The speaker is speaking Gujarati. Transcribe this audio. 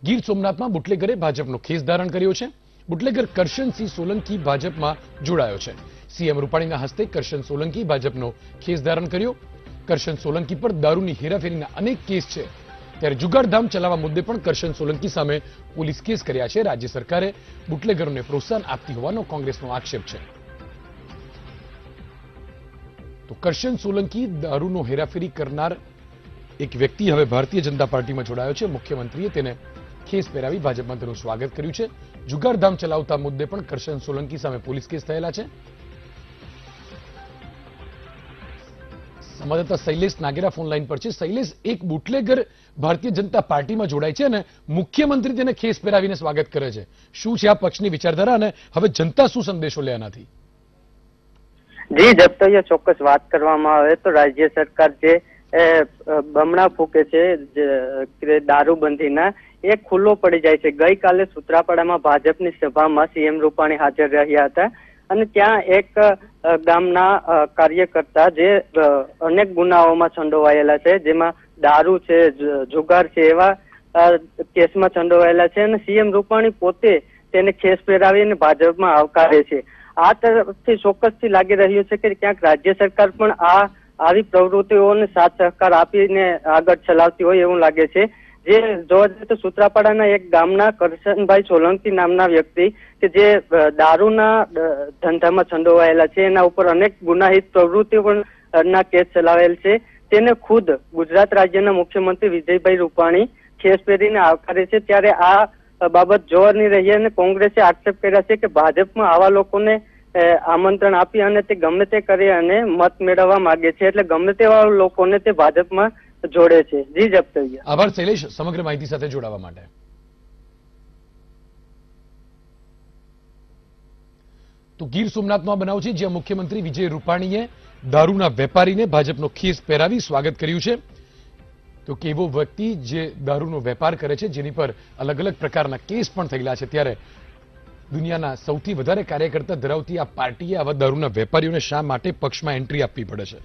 ગીર સોમનાથમાં બુટલેગરે ભાજપનો ખેસ ધારણ કર્યો છે. બુટલેગર કરશનસિંહ સોલંકી ભાજપમાં જોડાયો છે. સીએમ રૂપાણીના હસ્તે કરશન સોલંકી ભાજપનો ખેસ ધારણ કર્યો. કરશન સોલંકી પર દારૂની હેરાફેરીના અનેક કેસ છે. ત્યારે જુગારધામ ચલાવવા મુદ્દે પણ કરશન સોલંકી સામે પોલીસ કેસ કર્યા છે. રાજ્ય સરકારે બુટલેગરોને પ્રોત્સાહન આપતી હોવાનો કોંગ્રેસનો આક્ષેપ છે. તો કરશન સોલંકી દારૂનો હેરાફેરી કરનાર એક વ્યક્તિ હવે ભારતીય જનતા પાર્ટીમાં જોડાયો છે. મુખ્યમંત્રીએ તેને ખેસ પહેરાવી ભાજપમાં તેનું સ્વાગત કર્યું છે. જુગારધામ ચલાવતા મુદ્દે પણ કરશન સોલંકી સામે પોલીસ કેસ થયેલા છે. સંવાદદાતા શૈલેષ નાગેરા ફોન લાઈન પર છે. શૈલેષ, એક બુટલેગર ભારતીય જનતા પાર્ટીમાં જોડાય છે અને મુખ્યમંત્રી તેને ખેસ પહેરાવીને સ્વાગત કરે છે. શું છે આ પક્ષની વિચારધારા અને હવે જનતા શું સંદેશો લે આનાથી? જી જપ્તૈયા, ચોક્કસ વાત કરવામાં આવે તો રાજ્ય સરકાર જે બમણા ફૂકે છે દારૂબંધીના એ ખુલ્લો પડી જાય છે. ગઈકાલે સૂત્રાપાડામાં ભાજપની સભામાં સીએમ રૂપાણી હાજર રહ્યા હતા અને ત્યાં એક ગામના કાર્યકર્તા જે અનેક ગુનાઓમાં સંડોવાયેલા છે, જેમાં દારૂ છે, જુગાર છે, એવા કેસમાં સંડોવાયેલા છે અને સીએમ રૂપાણી પોતે તેને ખેસ પહેરાવીને ભાજપમાં આવકારે છે. આ તરફથી ચોક્કસથી લાગી રહ્યું છે કે ક્યાંક રાજ્ય સરકાર પણ આવી પ્રવૃત્તિઓને સાથ સહકાર આપીને આગળ ચલાવતી હોય એવું લાગે છે. જે જોવા જઈએ તો સૂત્રાપાડાના એક ગામના કરશનભાઈ સોલંકી નામના વ્યક્તિ કે જે દારૂના ધંધામાં સંડોવાયેલા છે, એના ઉપર અનેક ગુનાહિત પ્રવૃત્તિઓ પણ ના કેસ ચલાવેલ છે. તેને ખુદ ગુજરાત રાજ્યના મુખ્યમંત્રી વિજયભાઈ રૂપાણી ખેસ પહેરીને આવકારે છે. ત્યારે આ બાબત જોવાની રહી અને કોંગ્રેસે આક્ષેપ કર્યા છે કે ભાજપમાં આવા લોકોને આમંત્રણ આપી અને તે ગમે તે કરી અને મત મેળવવા માંગે છે, એટલે ગમે તેવા લોકોને તે ભાજપમાં જોડે છે. જી જપ્તૈયા. આભાર શૈલેષ, સમગ્ર માહિતી સાથે જોડાવા માટે. તો ગીર સોમનાથમાં બનાવ છે જ્યાં મુખ્યમંત્રી વિજય રૂપાણીએ દારૂના વેપારીને ભાજપનો ખેસ પહેરાવી સ્વાગત કર્યું છે. તો કેવો વ્યક્તિ જે દારૂનો વેપાર કરે છે, જેની પર અલગ અલગ પ્રકારના કેસ પણ થયેલા છે, ત્યારે દુનિયાના સૌથી વધારે કાર્યકર્તા ધરાવતી આ પાર્ટીએ આવા દારૂના વેપારીઓને શા માટે પક્ષમાં એન્ટ્રી આપવી પડે છે?